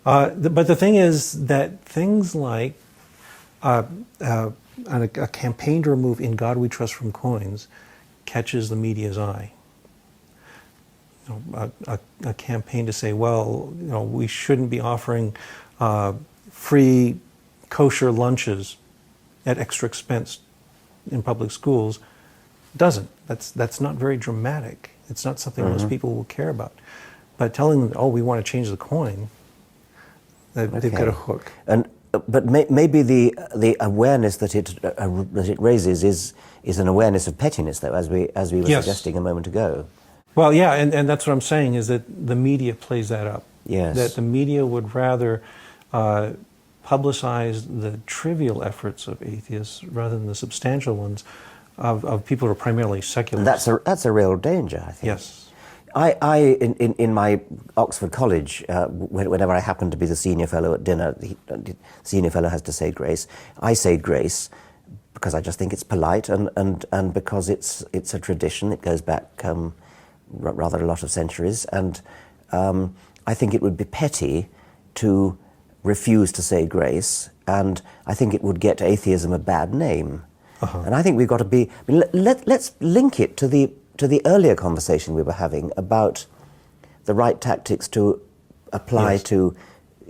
But the thing is that things like a campaign to remove "In God We Trust" from coins catches the media's eye. A campaign to say, well, we shouldn't be offering free kosher lunches at extra expense in public schools doesn't. That's not very dramatic. It's not something most people will care about. But telling them, oh, we want to change the coin, they've got a hook. But maybe the awareness that it raises is an awareness of pettiness, though, as we were suggesting a moment ago. Well, yeah, and that's what I'm saying, is that the media plays that up. Yes. That the media would rather publicize the trivial efforts of atheists rather than the substantial ones of people who are primarily secular. That's a real danger, I think. Yes. In my Oxford College, whenever I happen to be the senior fellow at dinner, the senior fellow has to say grace. I say grace because I just think it's polite and because it's a tradition. It goes back rather a lot of centuries, and I think it would be petty to refuse to say grace, and I think it would get atheism a bad name. And I think we've got to be. I mean, let's link it to the earlier conversation we were having about the right tactics to apply to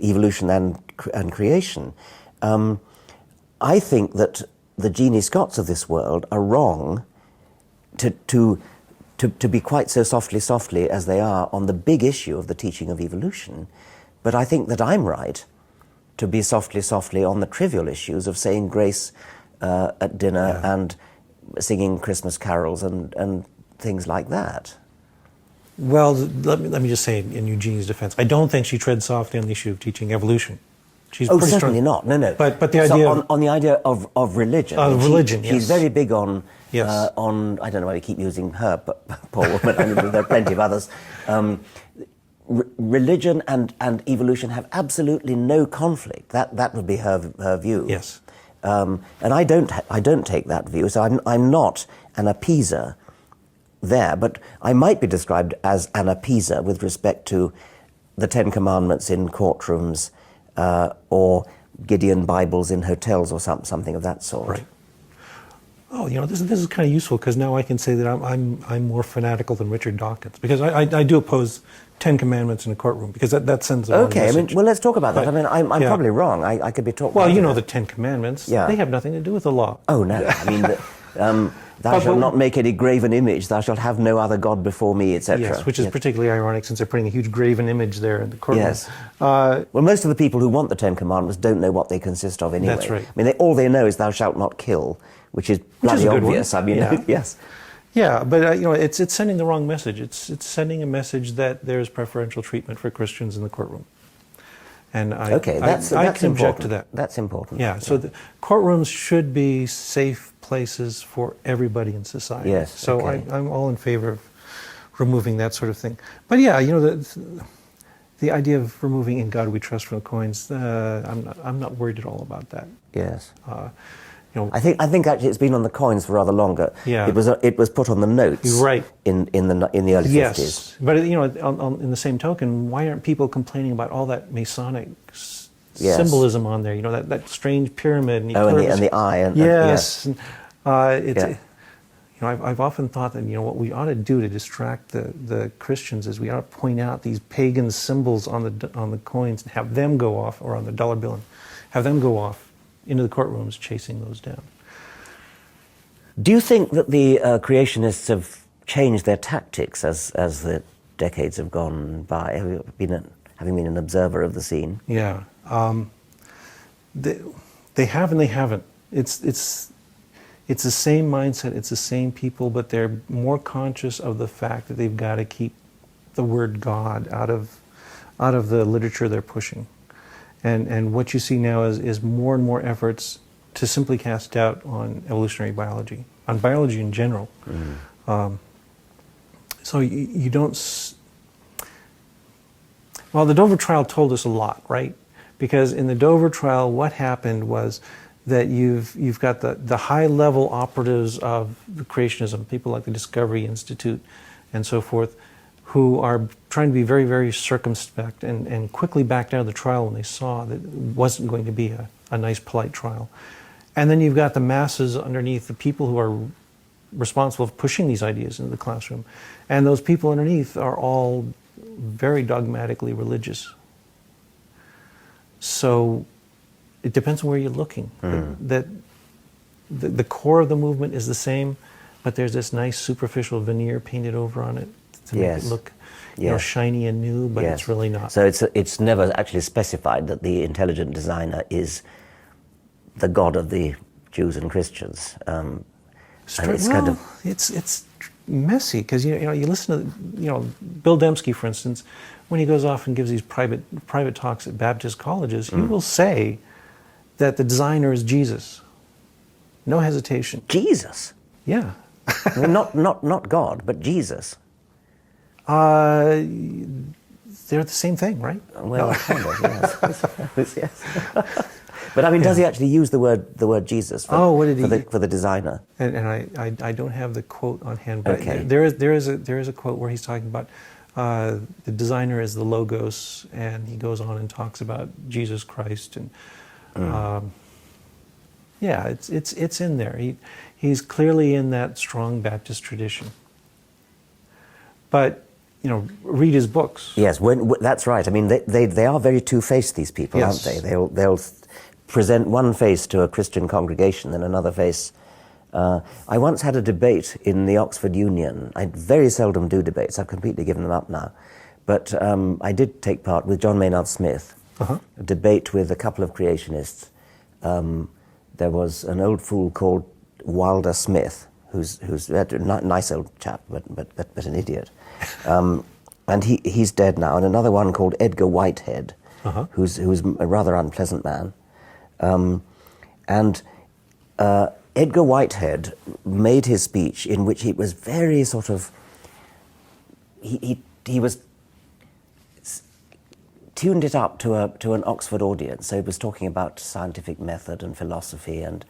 evolution and creation. I think that the Jeannie Scotts of this world are wrong to be quite so softly as they are on the big issue of the teaching of evolution. But I think that I'm right to be softly on the trivial issues of saying grace at dinner and singing Christmas carols and things like that. Well, let me just say in Eugenie's defense, I don't think she treads softly on the issue of teaching evolution. She's pretty certainly strong. not. No. But the idea on the idea of religion. Religion, She's very big on Yes. On, I don't know why we keep using her, but poor woman, I mean, there are plenty of others. Religion and evolution have absolutely no conflict. That would be her view. Yes. And I don't take that view, so I'm not an appeaser there, but I might be described as an appeaser with respect to the Ten Commandments in courtrooms or Gideon Bibles in hotels or something of that sort. Right. Oh, this is kind of useful because now I can say that I'm more fanatical than Richard Dawkins, because I do oppose 10 Commandments in a courtroom, because that sends the wrong message. I mean, well, let's talk about that. I mean, I'm probably wrong. I could be talking. Well, the 10 Commandments. They have nothing to do with the law. Oh no, I mean, thou shalt not make any graven image. Thou shalt have no other god before me, etc. Yes, which is particularly ironic since they're putting a huge graven image there in the courtroom. Yes. Well, most of the people who want the 10 Commandments don't know what they consist of anyway. That's right. I mean, all they know is thou shalt not kill, which is bloody obvious. I mean, yes. Yeah, but it's sending the wrong message. It's sending a message that there's preferential treatment for Christians in the courtroom, and I can object to that. That's important. Yeah. So the courtrooms should be safe places for everybody in society. Yes. So I'm all in favor of removing that sort of thing. But yeah, the idea of removing "In God We Trust" from the coins, I'm not worried at all about that. Yes. I think actually it's been on the coins for rather longer. Yeah. It was put on the notes. Right. In the early 50s. Yes, but in the same token, why aren't people complaining about all that Masonic symbolism on there? That strange pyramid. And the eye. I've often thought that what we ought to do to distract the Christians is we ought to point out these pagan symbols on the coins and have them go off, or on the dollar bill, and have them go off into the courtrooms chasing those down. Do you think that the creationists have changed their tactics as the decades have gone by? Having been an observer of the scene? Yeah, they have and they haven't. It's the same mindset. It's the same people, but they're more conscious of the fact that they've got to keep the word God out of the literature they're pushing. And what you see now is more and more efforts to simply cast doubt on evolutionary biology, on biology in general. So you don't... Well, the Dover trial told us a lot, right? Because in the Dover trial, what happened was that you've got the high-level operatives of creationism, people like the Discovery Institute and so forth, who are trying to be very, very circumspect and quickly backed out of the trial when they saw that it wasn't going to be a nice, polite trial. And then you've got the masses underneath, the people who are responsible for pushing these ideas into the classroom. And those people underneath are all very dogmatically religious. So it depends on where you're looking. That the core of the movement is the same, but there's this nice superficial veneer painted over on it to make it look shiny and new, but it's really not. So it's never actually specified that the intelligent designer is the God of the Jews and Christians. It's messy because you listen to Bill Dembski, for instance, when he goes off and gives these private talks at Baptist colleges, he will say that the designer is Jesus. No hesitation. Jesus? Yeah. I mean, not God, but Jesus. They're the same thing, right? Well, kind of, yes. But I mean, does he actually use the word Jesus for the designer? And I don't have the quote on hand, but okay. there is a quote where he's talking about the designer is the logos, and he goes on and talks about Jesus Christ, and it's in there. He's clearly in that strong Baptist tradition. But read his books. Yes, that's right. I mean, they are very two-faced, these people, aren't they? They'll present one face to a Christian congregation and another face. I once had a debate in the Oxford Union. I very seldom do debates. I've completely given them up now. But I did take part with John Maynard Smith, a debate with a couple of creationists. There was an old fool called Wilder Smith, who's a nice old chap, but an idiot. And he's dead now. And another one called Edgar Whitehead, who's a rather unpleasant man. Edgar Whitehead made his speech in which he was very sort of, he was tuned it up to an Oxford audience. So he was talking about scientific method and philosophy and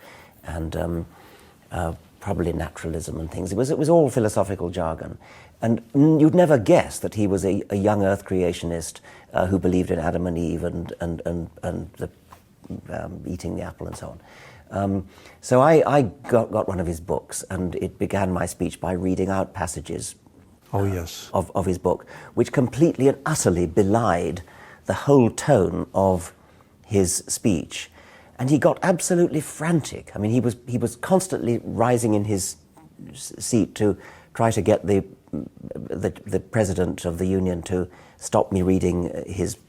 probably naturalism and things. It was all philosophical jargon. And you'd never guess that he was a young Earth creationist who believed in Adam and Eve and the eating the apple and so on. So I got one of his books, and it began my speech by reading out passages of his book, which completely and utterly belied the whole tone of his speech. And he got absolutely frantic. I mean, he was constantly rising in his seat to try to get the president of the union to stop me reading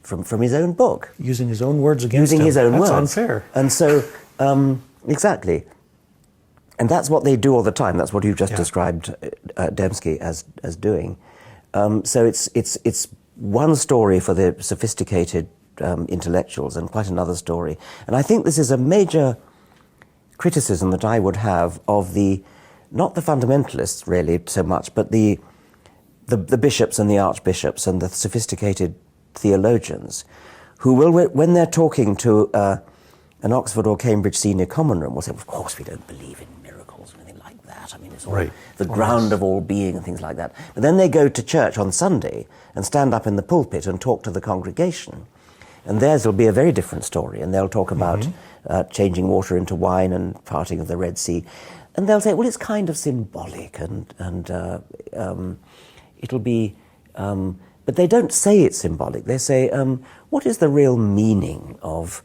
from his own book. Using his own words against him. Using his own words. That's unfair. And so, exactly. And that's what they do all the time. That's what you've just described Dembski as doing. So it's one story for the sophisticated intellectuals and quite another story. And I think this is a major criticism that I would have of not the fundamentalists really so much, but the bishops and the archbishops and the sophisticated theologians who will, when they're talking to an Oxford or Cambridge senior common room, will say, of course we don't believe in miracles or anything like that. I mean, it's all the ground of all being and things like that. But then they go to church on Sunday and stand up in the pulpit and talk to the congregation. And theirs will be a very different story. And they'll talk about changing water into wine and parting of the Red Sea. And they'll say, well, it's kind of symbolic and it'll be... but they don't say it's symbolic. They say, what is the real meaning of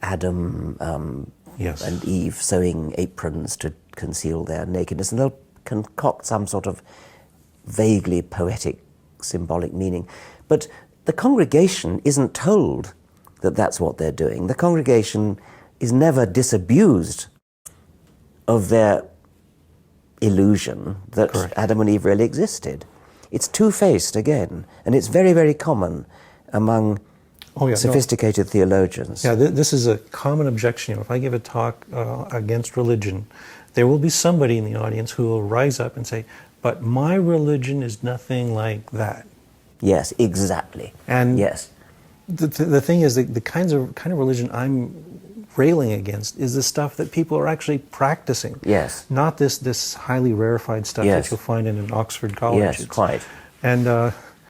Adam and Eve sewing aprons to conceal their nakedness? And they'll concoct some sort of vaguely poetic, symbolic meaning. But the congregation isn't told that that's what they're doing. The congregation is never disabused of their illusion that Adam and Eve really existed. It's two-faced again, and it's very, very common among sophisticated theologians. Yeah, this is a common objection. If I give a talk against religion, there will be somebody in the audience who will rise up and say, but my religion is nothing like that. Yes, exactly. And yes. the thing is, the kind of religion I'm railing against is the stuff that people are actually practicing. Yes. Not this highly rarefied stuff Yes. that you'll find in an Oxford college. Yes, quite. And